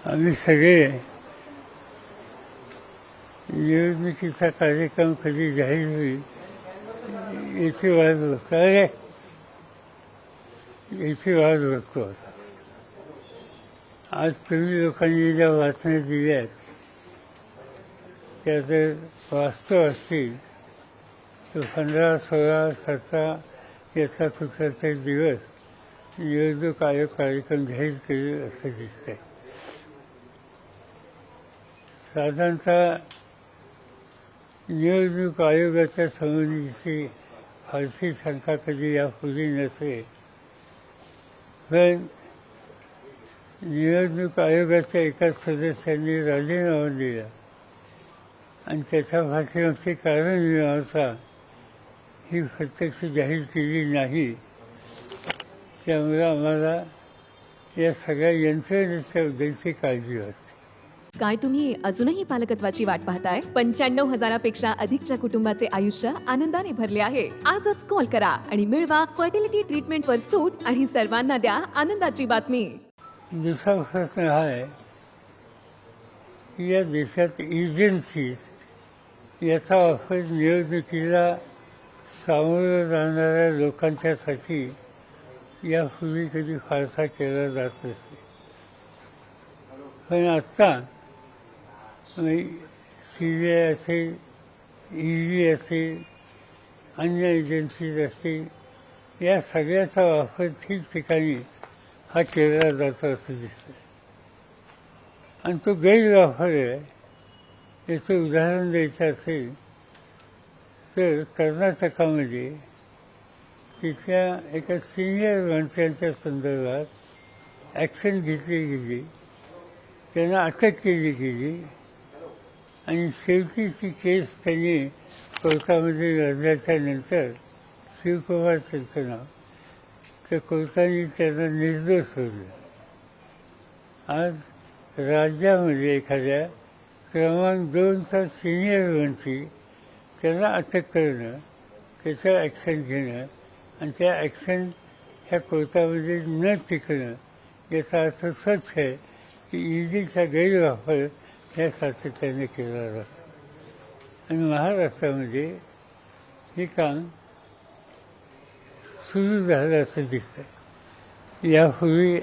आम्ही सगळे निवडणुकीचा कार्यक्रम कधी जाहीर होईल याची वाट बघतो याची वाट बघतो आता. आज तुम्ही लोकांनी ज्या बातम्या दिल्या आहेत त्या जर वास्तव असतील तर 15, 16, 17 याचा कुठला तरी दिवस निवडणूक आयोग कार्यक्रम जाहीर करेल असं दिसतंय. साधारणतः निवडणूक आयोगाच्या संबंधीची फारशी शंका कधी यापूर्वी नसे, पण निवडणूक आयोगाच्या एका सदस्यांनी राजीनामा दिला आणि त्याच्या पाठीमागचे कारण मीमांसा ही प्रत्यक्ष जाहीर केली नाही. त्यामुळे आम्हाला या सगळ्या यंत्रणेच्या बद्दलची काळजी वाटते. काय तुम्ही अजूनही पालकत्वाची वाट पाहताय? 95,000पेक्षा अधिकच्या कुटुंबाचे आयुष्य आनंदाने भरले आहे. आजच कॉल करा आणि मिळवा फर्टिलिटी ट्रीटमेंटवर सूट आणि सर्वांना द्या आनंदाची बातमी. दुसरा प्रश्न हा आहे की या देशात एजन्सीज याचा वापर निवडणुकीला सामोरं जाणाऱ्या लोकांच्यासाठी यापूर्वी कधी फारसा केला जात नसे, पण आत्ता CBI असेल, ED असेल, अन्य एजन्सीज असतील, या सगळ्याचा वापर ठिकठिकाणी हा केला जातो असं दिसतं. आणि तो गैरवापर आहे. याचं उदाहरण द्यायचं असेल तर कर्नाटकामध्ये तिथल्या एका सिनियर मंत्र्यांच्या संदर्भात ॲक्शन घेतली गेली, त्यांना अटक केली गेली आणि शेवटी ती केस त्यांनी कोर्टामध्ये लढल्याच्या नंतर शिवकुमार त्यांचं नाव, तर कोर्टाने त्यांना निर्दोष सोडलं. आज राज्यामध्ये एखाद्या क्रमांक 2चा सिनियर मंत्री त्यांना अटक करणं, त्याचं ॲक्शन घेणं आणि त्या ॲक्शन ह्या कोर्टामध्ये न टिकणं याचा अर्थ स्वच्छ आहे की ईडीचा गैरवापर ह्या सातत्याने केला जातो. आणि महाराष्ट्रामध्ये हे काम सुरू झालं असं दिसतं. यापूर्वी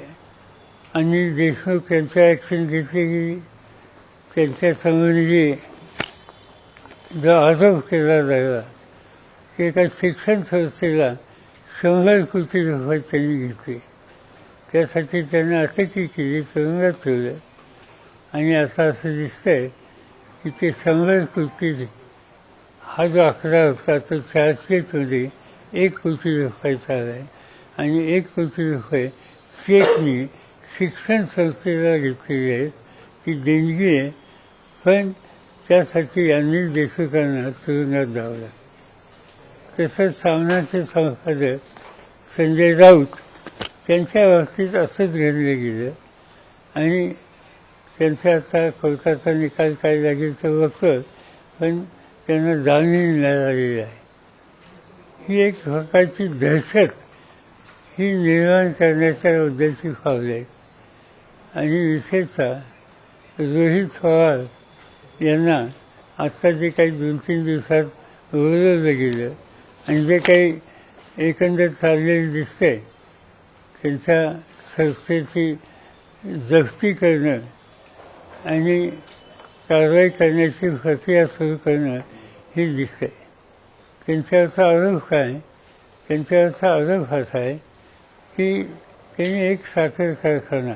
अनिल देशमुख यांच्या ॲक्शन घेतली गेली. त्यांच्या संबंधी जो आरोप केला जायला की एका शिक्षण संस्थेला 100 कोटी रुपये त्यांनी घेतले, त्यासाठी त्यांना अटकही केली, तुरुंगात ठेवलं. आणि आता असं दिसतंय की ते 100 कोटी हा जो आकडा होता तो चार्जशीटमध्ये 1 कोटी रुपयाचा आला आहे आणि 1 कोटी रुपये चेकनी शिक्षण संस्थेला घेतलेली आहेत. ती देणगी आहे, पण त्यासाठी अनिल देशमुखांना तुरुंगात जावं. तसंच सामनाचे संपादक संजय राऊत त्यांच्या बाबतीत असंच घडलं गेलं आणि त्यांचा आता कोर्टाचा निकाल काय लागेल तर बघतो, पण त्यांना जामीन मिळालेली आहे. ही एक प्रकारची दहशत ही निर्माण करण्याच्या बद्दलची पावले आहेत. आणि विशेषतः रोहित पवार यांना आत्ता जे काही 2-3 दिवसात बोलवलं गेलं आणि जे काही एकंदर चाललेलं दिसतंय, त्यांच्या संस्थेची जप्ती करणं आणि कारवाई करण्याची प्रक्रिया सुरू करणं हे दिसतंय. त्यांच्यावरचा आरोप काय? त्यांच्यावरचा आरोप असा आहे की त्यांनी एक साखर कारखाना,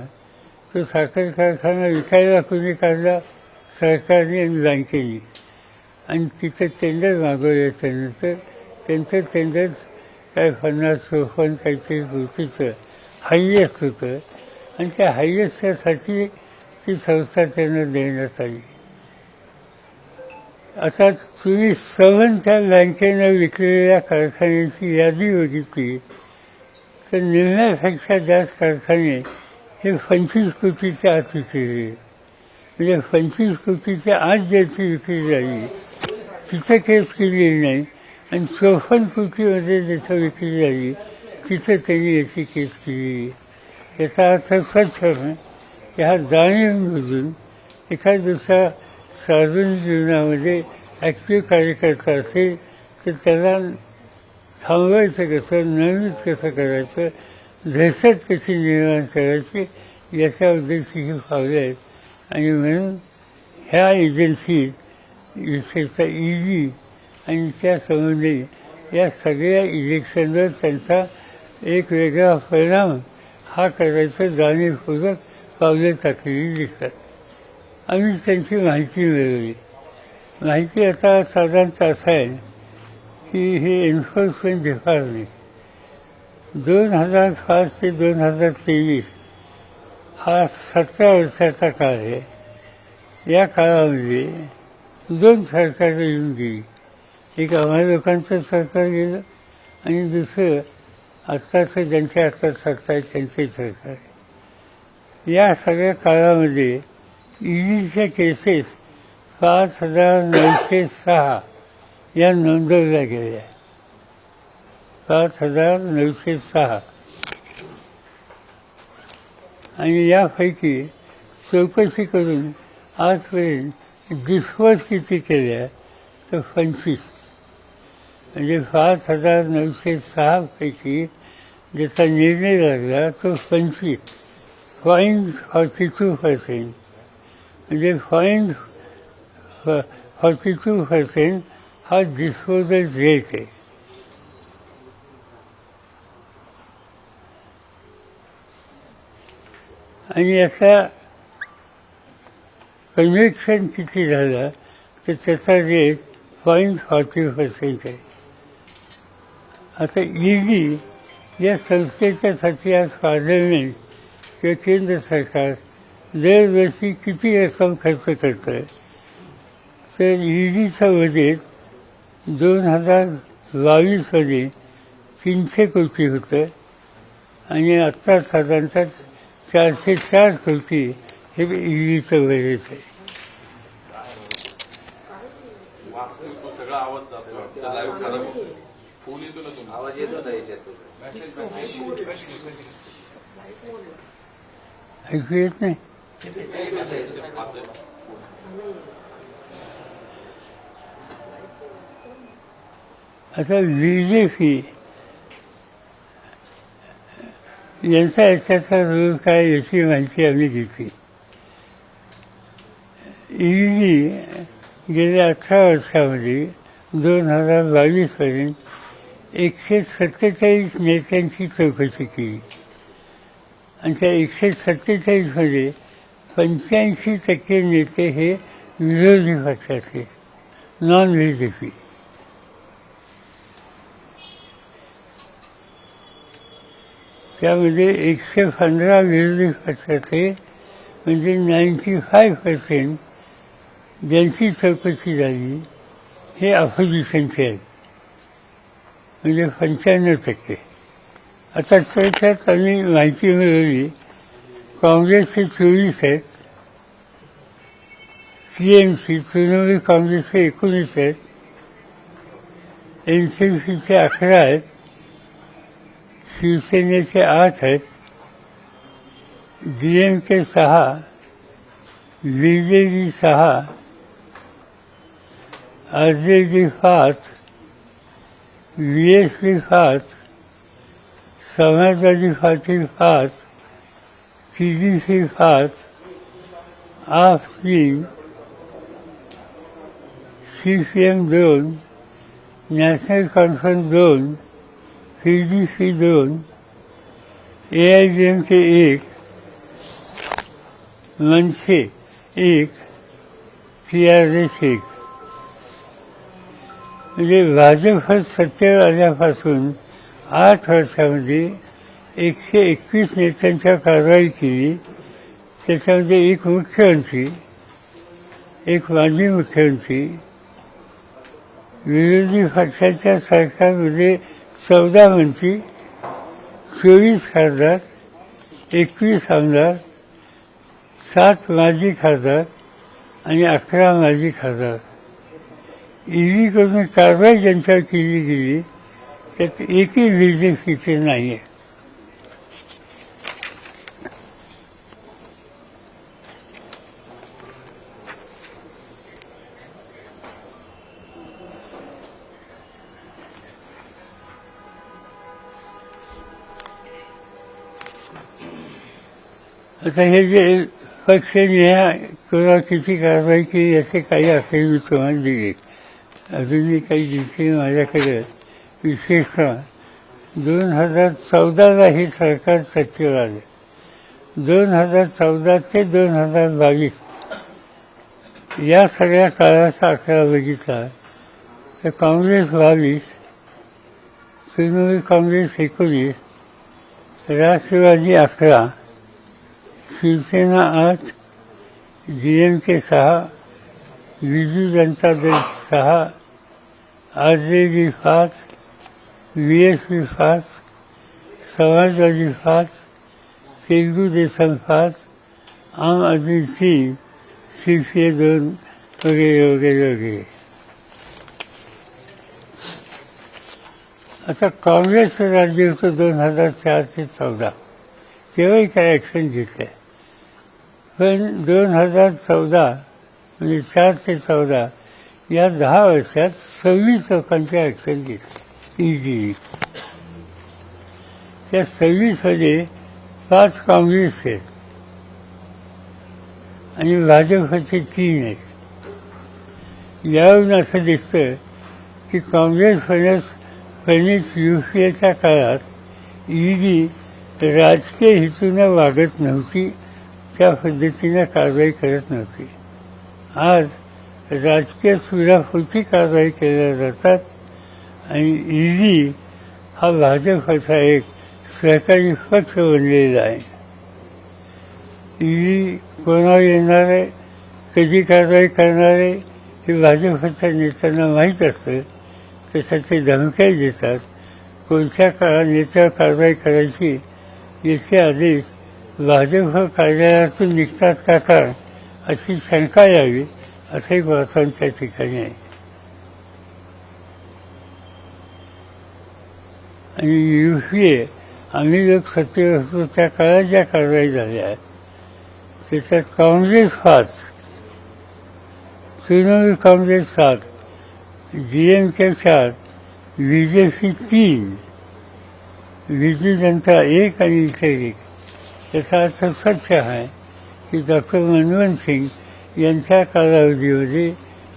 तो साखर कारखाना विकायला कोणी काढला? सरकारने आणि बँकेने. आणि तिथं टेंडर मागवल्याच्यानंतर त्यांचं टेंडर काय 50-54 काहीतरी कोटीचं हायएस्ट होतं आणि त्या हायएस्टसाठी ती संस्था त्यांना देण्यात आली. आता तुम्ही त्या बँकेनं विकलेल्या कारखान्यांची यादी बघितली तर निम्म्यापेक्षा जास्त कारखाने हे 25 कोटीच्या आत विकलेले. म्हणजे 25 कोटीच्या आत ज्याची विक्री झाली तिथं केस केलेली नाही आणि 54 कोटीमध्ये जिथं विक्री झाली तिथं त्यांनी याची केस केली. याचा अर्थ स्वच्छ ह्या जाणीवमधून एखादा दुसरा सार्वजनिक जीवनामध्ये ॲक्टिव्ह कार्यकर्ता असेल तर त्याला थांबवायचं कसं, नवीच कसं करायचं, दहशत कशी निर्माण करायची याच्या उद्देशी ही पावले आहेत. आणि म्हणून ह्या एजन्सी विशेषतः ईडी आणि त्या संबंधी या सगळ्या इलेक्शनवर त्यांचा एक वेगळा परिणाम हा करायचं जाणीवपूर्वक पावले टाकलेली दिसतात. आम्ही त्यांची माहिती मिळवली. माहिती आता साधारणतः असं आहे की हे एन्फोर्समेंट डिपार्टमेंट 2005 ते 2023 हा 17 वर्षाचा काळ आहे. या काळामध्ये 2 सरकारं येऊन गेली. एक आम्हा लोकांचं सरकार गेलं आणि दुसरं आत्ताचं ज्यांचे आता सरकार आहे त्यांचे सरकार. या सगळ्या काळामध्ये ईडीच्या केसेस 5,906 या नोंदवल्या गेल्या. 5,906 आणि यापैकी चौकशी करून आजपर्यंत डिस्पोज किती केल्या तर 25. म्हणजे 5,906 पैकी ज्याचा निर्णय लागला तो 25 0.42%. म्हणजे 0.42% हा डिस्पोजल रेट आहे. आणि याचा कन्व्हिक्शन किती झालं तर त्याचा रेट 0.40% आहे. आता ईडी या संस्थेच्यासाठी आज पार्लमेंट किंवा केंद्र सरकार दरवर्षी किती रक्कम खर्च करतं तर ईडीचं बजेट 2022मध्ये 300 कोटी होतं आणि आत्ता साधारणतः 404 कोटी हे ईडीचं बजेट आहे. ऐकू येत नाही. आता बीजेपी यांचा याच्याचा रोल काय याची माहिती आम्ही घेतली. ईडी गेल्या 18 वर्षामध्ये 2022पर्यंत 147 नेत्यांची चौकशी केली आणि त्या 147मध्ये 85% नेते हे विरोधी पक्षाचे, नॉन बीजेपी. त्यामध्ये 115 विरोधी पक्षाचे म्हणजे 95% ज्यांची चौकशी झाली हे अपोजिशनचे आहेत, म्हणजे 95%. आता त्याच्यात आम्ही माहिती मिळवली काँग्रेसचे 24 आहेत, TMC तृणमूल काँग्रेसचे 19 आहेत, NCPचे 11 आहेत, शिवसेनेचे 8 आहेत, DMK 6, BJD 6, RJD 5, VSP 5, समाजवादी पार्टी 5, TDP 5, आप 3, CPM 2, national conference 2, PDP 2, AIDMK 1, मनसे 1, TRS 1. म्हणजे भाजप सत्तेवर आल्यापासून 8 वर्षामध्ये 121 नेत्यांच्या कारवाई केली. त्याच्यामध्ये एक मुख्यमंत्री, एक माजी मुख्यमंत्री, विरोधी पक्षाच्या सरकारमध्ये 14 मंत्री, 24 खासदार, 21 आमदार, 7 माजी खासदार आणि 11 माजी खासदार. ईडीकडून कारवाई ज्यांच्यावर केली गेली त्यात एकही बीजेपीचे नाही आहे. आता हे जे पक्षनिहाय किंवा किती कारवाई केली याचे काही आकडे मी तुम्हाला दिले. अजूनही काही दिवशी माझ्याकडे विशेषतः 2014ला हे सरकार सत्तेवर आले. 2014 ते 2022 या सगळ्या काळाचा आकडा बघितला तर Congress 22, Trinamool Congress 19, Rashtrawadi 11, Shiv Sena 8, DMK 6, Biju Janata Dal 6, RJD 5, VSP 5, समाजवादी 5, तेलुगू देशम 5, आम आदमी 3, CPI 2 वगैरे वगैरे वगैरे. आता काँग्रेसचं राज्य होतं 2004 ते 14, तेव्हाही काय ॲक्शन घेतलं. पण 2014 म्हणजे 4 ते 14 या 10 वर्षात 26 लोकांच्या ॲक्शन घेतली ED. त्या 26मध्ये 5 काँग्रेस आहेत आणि भाजपचे 3 आहेत. यावरून असं दिसतं की काँग्रेस फडणवीस UPAच्या काळात ED राजकीय हेतूनं वागत नव्हती, त्या पद्धतीनं कारवाई करत नव्हती. आज राजकीय सुडापोटी कारवाई केल्या जातात आणि ED हा भाजपचा एक सहकारी पक्ष बनलेला आहे. ED कोणावर येणार आहे, कधी कारवाई करणार आहे हे भाजपच्या नेत्यांना माहीत असतं. त्यासाठी धमक्या देतात. कोणत्या काळात नेत्यावर कारवाई करायची याचे आदेश भाजप कार्यालयातून निघतात का काय अशी शंका यावी असं एक वातावरण त्या ठिकाणी आहे. आणि UPA आम्ही लोक सत्तेवर असतो त्या काळात ज्या कारवाई झाल्या आहेत त्याच्यात काँग्रेस 5, तृणमूल काँग्रेस 7, DMK 4, BJP 3, बिजू जनता 1 आणि इतर 1. याचा अर्थ स्वच्छ आहे की डॉक्टर मनमोहन सिंग यांच्या कालावधीमध्ये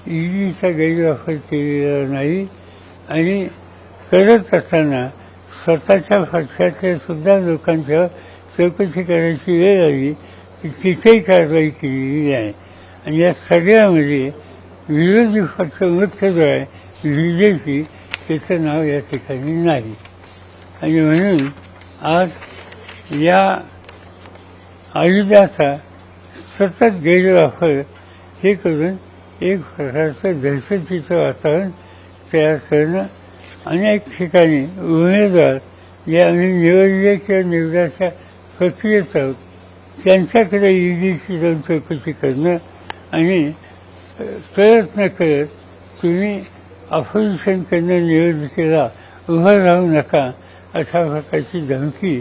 EDचा गैरवापर केलेला नाही आणि करत असताना स्वतःच्या पक्षातल्या सुद्धा लोकांच्या चौकशी करायची वेळ आली की तिथेही कारवाई केलेली आहे. आणि या सगळ्यामध्ये विरोधी पक्ष मुख्य जो आहे BJP त्याचं नाव या ठिकाणी नाही. आणि म्हणून आज या आयुधाचा सतत गैरवापर हे करून एक प्रकारचं दहशतीचं वातावरण तयार करणं. अनेक ठिकाणी उमेदवार जे आम्ही निवडले किंवा निवडाच्या प्रक्रियेत आहोत त्यांच्याकडे EDची जाऊन चौकशी करणं आणि कळत न कळत तुम्ही अपोजिशन करणं निवडणुकीला उभं राहू नका अशा प्रकारची धमकी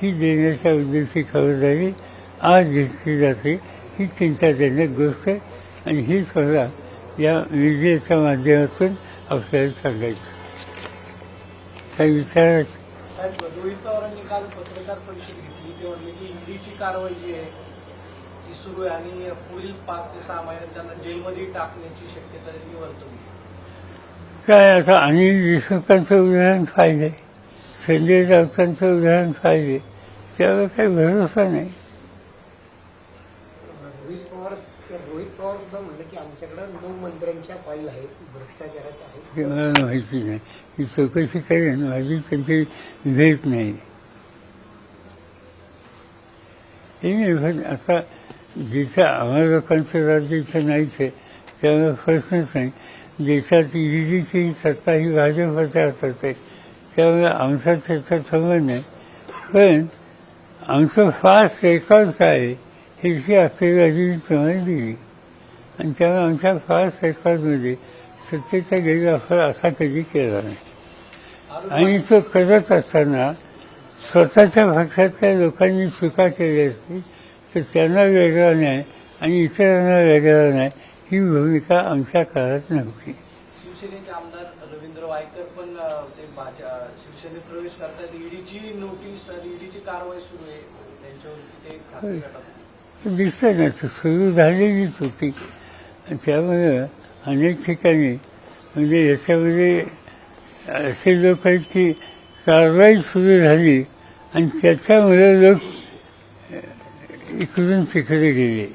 ही देण्याच्या उद्देशी खबरदारी आज घेतली जाते. ही चिंताजनक गोष्ट आहे आणि ही मला या मीडियाच्या माध्यमातून आपल्याला सांगायचं. काही विचारायचं. साहेब, रोहित पवारांनी काल पत्रकार परिषद घेतली. ते म्हणले की EDची कारवाई जी आहे ती सुरू आहे आणि पुढील 5 ते 6 महिन्यात त्यांना जेलमध्ये टाकण्याची शक्यता त्यांनी वर्तवली. काय आता अनिल देशमुखांचं उदाहरण पाहिजे, संजय राऊतांचं उदाहरण पाहिजे, त्यावर काही भरोसा नाही. रोहित पवार सुद्धा म्हणलं की आमच्याकडे 9 मंत्र्यांच्या फाईल आहेत भ्रष्टाचाराच्या आहेत. ते मला माहिती नाही. ही चौकशी करेन, माझी त्यांची भेट नाही. हे नाही पण आता जिथं आम्हा लोकांचं राज्य इथं नाहीच आहे त्यामुळे प्रश्नच नाही. देशात EDची सत्ता ही भाजपच्या हातात आहे त्यामुळे आमचा त्याचा संबंध नाही. पण आमचं फास्ट रेकॉर्ड काय आहे ह्याची आकडेवारी तुम्हाला दिली आणि त्यामुळे आमच्या फास्ट रेकॉर्डमध्ये सत्तेचा गैरवापर असा कधी केला नाही. आणि तो करत असताना स्वतःच्या पक्षातल्या लोकांनी चुका केल्या असतील तर त्यांना वेगळा न्याय आणि इतरांना वेगळा न्याय ही भूमिका आमच्या काळात नव्हती. शिवसेनेचे आमदार रवींद्र वायकर पण ते शिवसेनेत प्रवेश करतात. EDची नोटीस आणि EDची कारवाई सुरू आहे. त्याच्यावरती ते खात्री करतात. दिसतं ना सुरू झालेलीच होती. आणि त्यामुळे अनेक ठिकाणी म्हणजे याच्यामध्ये असे लोक आहेत की कारवाई सुरू झाली आणि त्याच्यामुळे लोक इकडून तिकडे गेले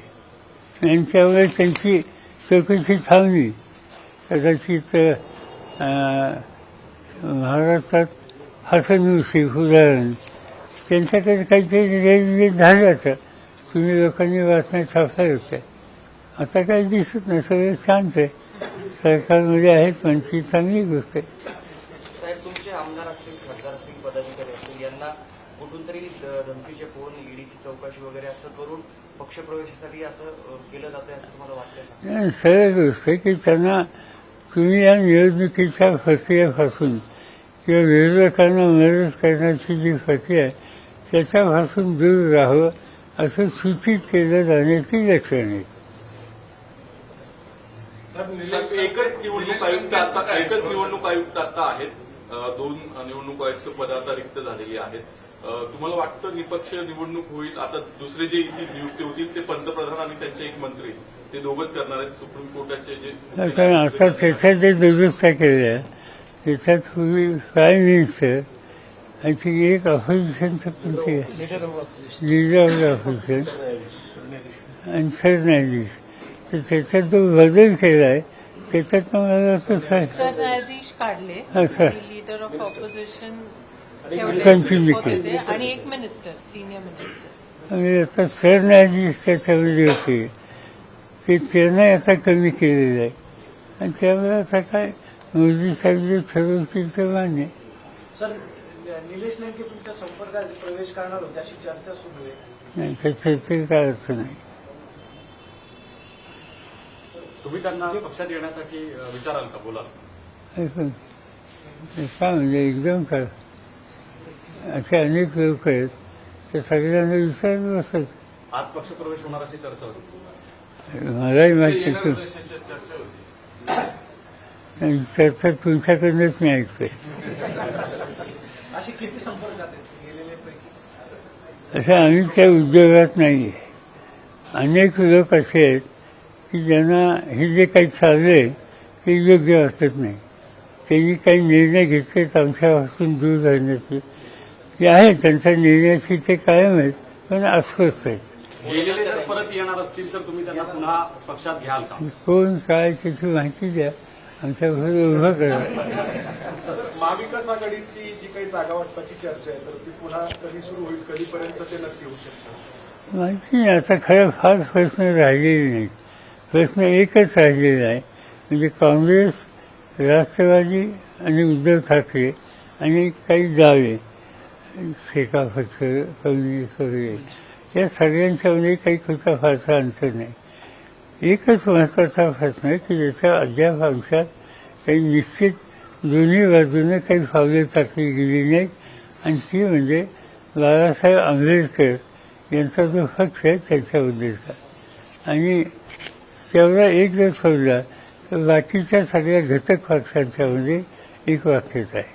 आणि त्यामुळे त्यांची चौकशी थांबली. कदाचित महाराष्ट्रात हसन शेख उदाहरण त्यांच्याकडे काहीतरी रेल्वे झाल्याचं तुम्ही लोकांनी वाचण्यात छापल्या होत्या. आता काही दिसत नाही, सगळं शांत आहे. सरकारमध्ये आहेत म्हणजे चांगली गोष्ट आहे. साहेब, तुमचे आमदार असतील, खासदार असतील, पदाधिकारी असतील, यांना कुठून तरी धमकीचे फोन, ईडीची चौकशी वगैरे असं करून पक्षप्रवेशासाठी असं केलं जातंय असं तुम्हाला वाटतं का? नाही, सरळ गोष्ट आहे की त्यांना तुम्ही या निवडणुकीच्या प्रक्रियेपासून किंवा विरोधकांना मदत करण्याची जी प्रक्रिया आहे त्याच्यापासून दूर राहावं असं सूचित केलं जाण्याची लक्षण आहे. साहेब, एकच निवडणूक आयुक्त आता आहेत. 2 निवडणूक आयुक्त पद आता रिक्त झालेली आहेत. तुम्हाला वाटतं निपक्ष निवडणूक होईल? आता दुसरे जे इथे नियुक्ती होतील ते पंतप्रधान आणि त्यांचे एक मंत्री ते दोघंच करणार आहेत. सुप्रीम कोर्टाचे जे कारण आता त्याच्यात जे दुरुस्त्या केल्या त्याच्यात पूर्वी प्राईम मिनिस्टर आणि एक ऑपोजिशनचं कोणते लिडर ऑफ ऑपोजिशन आणि सरन्यायाधीश, तर त्याच्यात जो बदल केला आहे त्याच्यात मला असं सरन्यायाधीश काढले, असं लीडर ऑफ ऑपोजिशन कंटिन्यू होते केलं. ते, आणि एक मिनिस्टर, सिनियर मिनिस्टर. आणि आता सरन्यायाधीश त्याच्यामध्ये होते ते त्यांना आता कमी केलेलं आहे. आणि त्यामुळे आता काय मोदी साहेब जे ठरवतील ते मान्य. सर, निलेश लंके तुमच्या संपर्कात प्रवेश करणार होते अशी चर्चा सुरू आहे. नाही त्याचं काय अर्थ नाही. तुम्ही त्यांना पक्षात येण्यासाठी विचाराल का, बोलाल? ऐकून काय म्हणजे एकदम काय असे अनेक लोक आहेत ते सगळ्यांना विचारत बसत. आज पक्षप्रवेश होणार अशी चर्चा होती. मलाही माहिती चर्चा तुमच्याकडनंच मी ऐकतोय. असे किती संपर्कात आहेत गेलेले पैकी? असं आम्ही त्या उद्योगात नाही आहे. अनेक लोक असे आहेत की ज्यांना हे जे काही चाललंय ते योग्य वाटत नाही. त्यांनी काही निर्णय घेतले आमच्यापासून दूर राहण्याचे ते आहे. त्यांच्या निर्णयाची ते कायम आहेत पण अस्वस्थ आहेत. गेलेले जर परत येणार असतील तर तुम्ही त्यांना पुन्हा पक्षात घ्याल का? कोण काय त्याची माहिती द्या, आमच्याबरोबर उभं करा. महाविकास आघाडीची जी काही जागा वाटपाची चर्चा आहे तर ती पुन्हा कधी सुरू होईल, कधीपर्यंत ते नक्की होऊ शकतं? माहिती नाही. आता खरं फार प्रश्न राहिलेले नाहीत. प्रश्न एकच राहिलेला आहे म्हणजे काँग्रेस, राष्ट्रवादी आणि उद्धव ठाकरे आणि काही दावे शेका पक्ष, कम्युनिस्ट वगैरे या सगळ्यांच्यामध्ये काही कुठला फारसा अंतर नाही. एकच महत्त्वाचा प्रश्न आहे की ज्याच्या अद्याप आमच्यात काही निश्चित दोन्ही बाजूने काही पावले टाकली गेली नाहीत आणि ती म्हणजे बाळासाहेब आंबेडकर यांचा जो पक्ष आहे त्याच्याबद्दलचा. आणि तेवढा एक जर सोडला तर बाकीच्या सगळ्या घटक पक्षांच्यामध्ये एक वाक्यच आहे.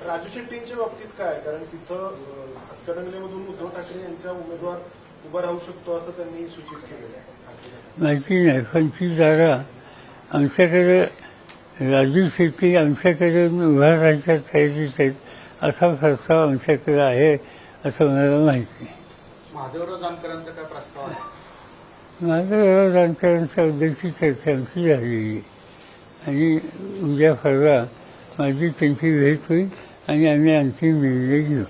राजू शेट्टींच्या बाबतीत काय, कारण तिथं हातकणंगलेमधून उद्धव ठाकरे यांचा उमेदवार उभा राहू शकतो असं त्यांनी सूचित केलेलं आहे. माहिती नाही पण ती जागा आमच्याकडे राजू शेट्टी आमच्याकडे उभा राहायच्या तयारीत आहेत असा प्रस्ताव आमच्याकडे आहे असं मला माहिती नाही. महादेवराव जानकरांचा काय प्रस्ताव आहे? महादेवराव जानकरांच्या बद्दलची चर्चा आमची झालेली आहे आणि उद्या परवा माझी त्यांची भेट होईल आणि आम्ही अंतिम निर्णय घेऊ.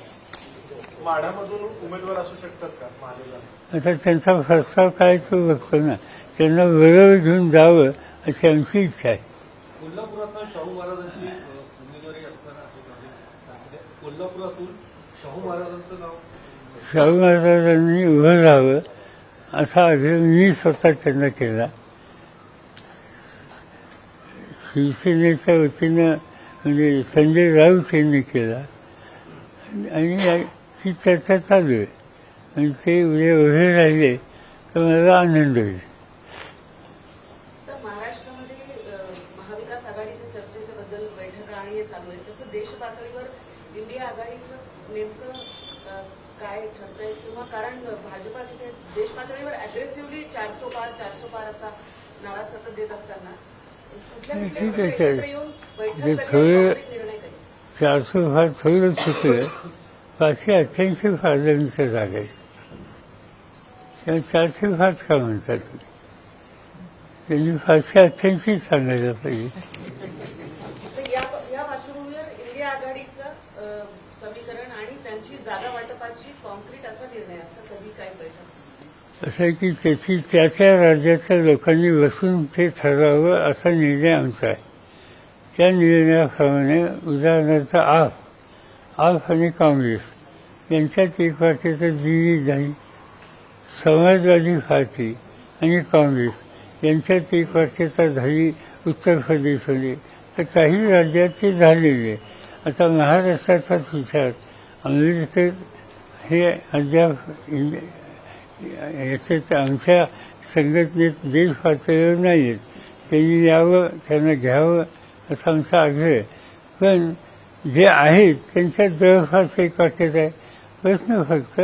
माढ्यामधून उमेदवार असू शकतात का महादेवराव? आता त्यांचा प्रस्ताव काय तो बघतो ना. त्यांना बरोबर घेऊन जावं अशी आमची इच्छा आहे. कोल्हापुरातून शाहू महाराजांची उमेदवारी असताना कोल्हापुरातून शाहू महाराजांचं नाव शाहू महाराजांनी उभं राहावं असा आग्रह मी स्वतः त्यांना केला. शिवसेनेच्या वतीनं म्हणजे संजय राऊत यांनी केला आणि ती चर्चा चालू आहे. म्हणजे ते उद्या उभे राहिले तर मला आनंद होईल. सर, महाराष्ट्रामध्ये महाविकास आघाडीच्या चर्चेच्या बद्दल बैठका आणि हे चालू आहे, तसं देश पातळीवर इंडिया आघाडीचं नेमकं काय ठरतंय किंवा कारण भाजपा तिथे देश पातळीवर अग्रेसिव्हली 400 पार असा नारा सतत देत असताना कुठल्या ठीक कुठल्या आहे, पक्ष एकत्र येऊन बैठक जे करण्याचा थोडे निर्णय करेल? 400 फार थोडं चुकलं, 588 फारदांच्या जागा आहेत. त्या 400 फारच का म्हणतात तुम्ही? त्यांनी 588 सांगायला पाहिजे. तर या पार्श्वभूमीवर इंडिया आघाडीचं समीकरण आणि त्यांची जागा वाटपाची कॉन्क्रीट असा निर्णय असं कधी काय बैठक? असं आहे की त्याची त्या राज्याच्या लोकांनी बसून ते ठरवावं असा निर्णय आमचा आहे. त्या निर्णयाप्रमाणे उदाहरणार्थ आप आणि काँग्रेस यांच्यात एक वाटेचं दिल्ली जाईल, समाजवादी पार्टी आणि काँग्रेस यांच्यात एक वाटेचा झाली उत्तर प्रदेशमध्ये, तर काही राज्यात ते झालेले. आता महाराष्ट्राचाच विचार, आंबेडकर हे अद्याप याच्यात आमच्या संघटनेत देश पातळीवर नाही आहेत. त्यांनी यावं, त्यांना घ्यावं असा आमचा आग्रह आहे. पण जे आहेत त्यांच्यात जवळपास एक वाटेत आहे. प्रश्न फक्त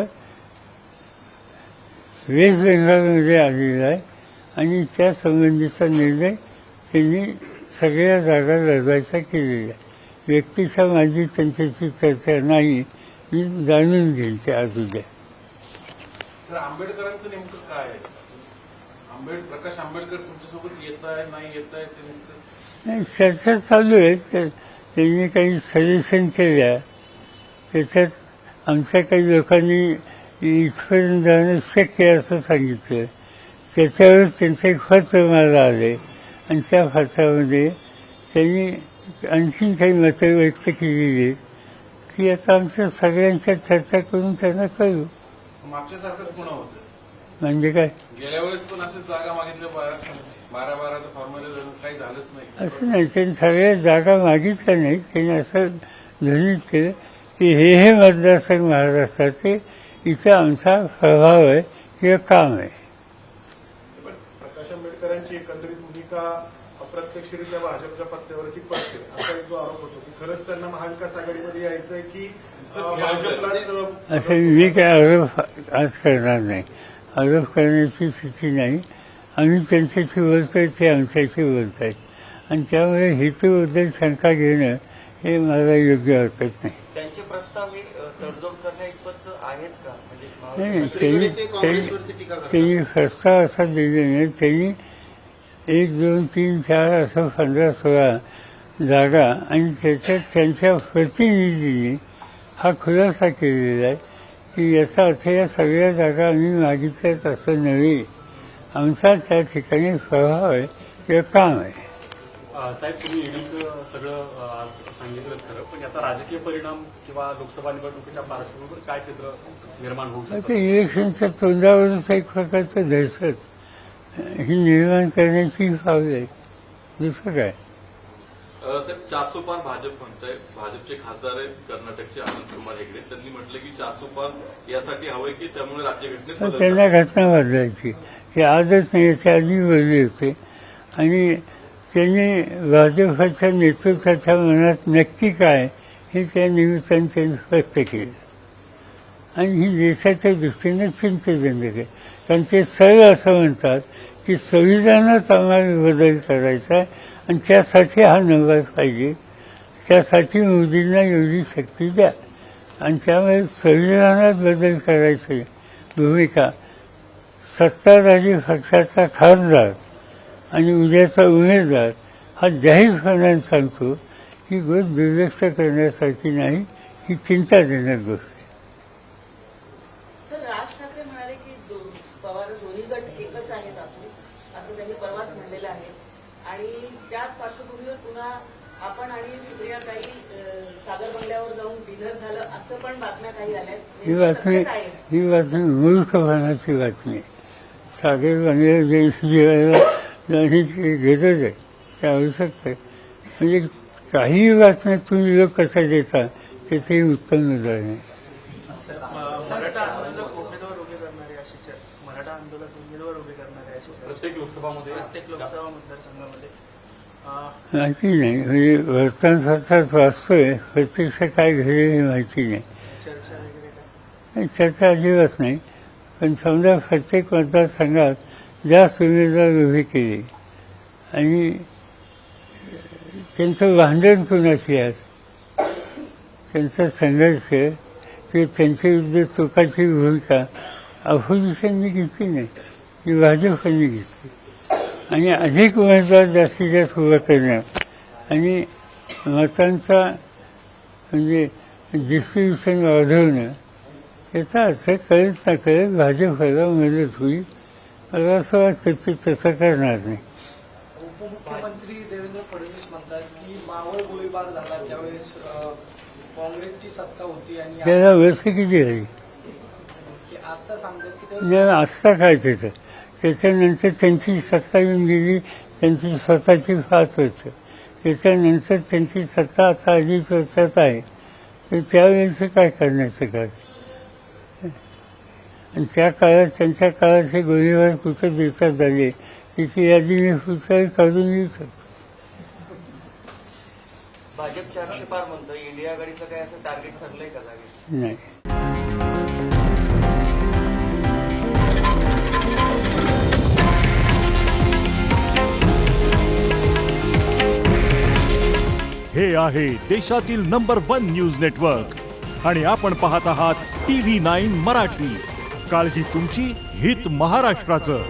वेस्ट बेंगालमध्ये आलेला आहे आणि त्या संबंधीचा निर्णय त्यांनी सगळ्या जागा लढवायचा केलेला आहे. व्यक्तीच्या माझी त्यांच्याशी चर्चा नाही, मी जाणून घेईल ते आज उद्या. तर आंबेडकरांचं नेमकं काय आहे? प्रकाश आंबेडकर तुमच्यासोबत येत आहे नाही येत आहे ते निश्चित नाही, चर्चा चालू आहे. त्यांनी काही सजेशन केल्या, त्याच्यात आमच्या काही लोकांनी इथपर्यंत जाणं शक्य असं सांगितलं. त्याच्यावरच त्यांचं एक पत्र मला आले आणि त्या पत्रामध्ये त्यांनी आणखीन काही मतं व्यक्त केलेली आहेत ती आता आमच्या सगळ्यांच्या चर्चा करून त्यांना कळू. मागच्यासारखंच पुन्हा होतं. म्हणजे काय? गेल्या वेळेस पण असेच जागा मागितल्या 12 फॉर्ममध्ये काही झालंच नाही. असं नाही, त्यांनी सगळ्या जागा मागितल्या नाही. त्यांनी असं ध्वनित केलं की हे मतदारसंघ महाराष्ट्राचे, इथं आमचा प्रभाव आहे किंवा काम आहे. प्रकाश आंबेडकरांची एकंदरीत भूमिका अप्रत्यक्षरित्या भाजपच्या पत्त्यावरती पडते असा एक जो आरोप होतो की खरंच त्यांना महाविकास आघाडीमध्ये यायचंय की भाजपलाच. असं मी काय आरोप आज करणार नाही. आरोप करण्याची स्थिती नाही. आम्ही त्यांच्याशी बोलतोय, ते आमच्याशी बोलत आहेत आणि त्यामुळे हेतूबद्दल शंका घेणं हे मला योग्य वाटत नाही. त्यांचे प्रस्ताव हे तडजोड करण्या इतपत आहेत का? नाही, म्हणजे त्यांनी प्रस्ताव असा दिले नाही. त्यांनी 1, 2, 3, 4 असं 15-16 जागा आणि त्याच्यात त्यांच्या प्रतिनिधींनी हा खुलासा केलेला आहे की याचा अर्थ या सगळ्या जागा आम्ही मागितल्यात असं नव्हे, आमचा त्या ठिकाणी प्रभाव आहे किंवा काम आहे. साहेब, तुम्ही ईडीचं सगळं सांगितलं खरं, पण याचा राजकीय परिणाम किंवा लोकसभा निवडणुकीच्या पार्श्वभूमीवर काय चित्र निर्माण होऊ शकतं? इलेक्शनच्या तोंडावरच एक प्रकारचं दहशत ही निर्माण करण्याची पावलं आहे. दुसरं काय? साहेब, 400 पार भाजप म्हणताय. भाजपचे खासदार आहेत कर्नाटकचे आनंद कुमार हेगडे. त्यांनी म्हटलं की 400 पार यासाठी हवंय की त्यामुळे राज्यघटनेत बदल त्यांना घटना बदलायची. ते आजच नाही, याच्या आधी बदले होते आणि त्यांनी भाजपाच्या नेतृत्वाच्या मनात नक्की काय हे त्या निमित्ताने त्यांनी स्पष्ट केलं आणि ही देशाच्या दृष्टीने चिंताजनक आहे. कारण ते सरळ असं म्हणतात की संविधानात आम्हाला बदल करायचा आहे आणि त्यासाठी हा नंबर पाहिजे, त्यासाठी मोदींना एवढी शक्ती द्या आणि त्यामुळे संविधानात बदल करायची भूमिका सत्ताधारी पक्षाचा खासदार आणि उद्याचा उमेदवार हा जाहीरपणाने सांगतो ही गोष्ट दुर्लक्ष करण्यासारखी नाही, ही चिंताजनक गोष्ट आहे. सर, राज ठाकरे म्हणाले की पवार दोन्ही गट एकच आहेत आपण, असं त्यांनी परवाच म्हणलेलं आहे आणि त्याच पार्श्वभूमीवर पुन्हा आपण आणि सुप्रियाताई सागर बंगल्यावर जाऊन डिनर झालं असं पण बातम्या काही आल्यात. ही बातमी मूर्खपणाची बातमी. सागर बंगल्यावर जेवायला जाण्याची गरज आहे, ते आवश्यकता आहे. म्हणजे काही बातम्या तुम्ही लोक कसा देता त्याचंही उत्तम उदाहरण आहे. मराठा आंदोलक उमेदवार उभे करणारे अशी मराठा आंदोलक उमेदवार उभे करणारे अशी प्रत्येक लोकसभा मतदारसंघामध्ये माहिती नाही. म्हणजे वर्तमानपत्रात वाचतोय, प्रत्यक्ष काय घडेल हे माहिती नाही. चर्चा वगैरे चर्चा अजिबात नाही. पण समजा प्रत्येक मतदारसंघात जास्त उमेदवार उभे केले आणि त्यांचं भांडण कुणाशी आहे, त्यांचा संघर्ष की त्यांच्या विरुद्ध चुकाची भूमिका अपोजिशनने घेतली नाही, ती भाजपने घेतली. आणि अधिक उमेदवार जास्तीत जास्त उभं करणं आणि मतांचा म्हणजे डिस्ट्रीब्युशन वाढवणं, याचा अर्थ कळत नकळत भाजपला मदत होईल. मला असं वाटतं की तसं करणार नाही. उपमुख्यमंत्री देवेंद्र फडणवीस म्हणतात की मावळ गोळीबार झाला त्यावेळेस काँग्रेसची सत्ता होती आणि त्याला वर्ष किती झाली? ते आता सांगतात की नाही, आत्ता काय त्याच्यानंतर त्यांची सत्ता येऊन गेली, त्यांची स्वतःची 5 वर्ष. त्याच्यानंतर त्यांची सत्ता आता 2.5 वर्षात आहे. तर त्यावेळेचं काय करण्याचं काय? आणि त्या काळात त्यांच्या काळाचे गोळीबार कुठं देतात झाले तिची यादी मी पुढच्या काढून येऊ शकतो. भाजप 400 पार म्हणतं, इंडिया आघाडीचं काय असं टार्गेट ठरलंय का जागे? नाही. हे आहे देशातील नंबर 1 न्यूज नेटवर्क आणि आपण पाहत आहात TV9 मराठी. काळजी तुमची, हित महाराष्ट्राचं.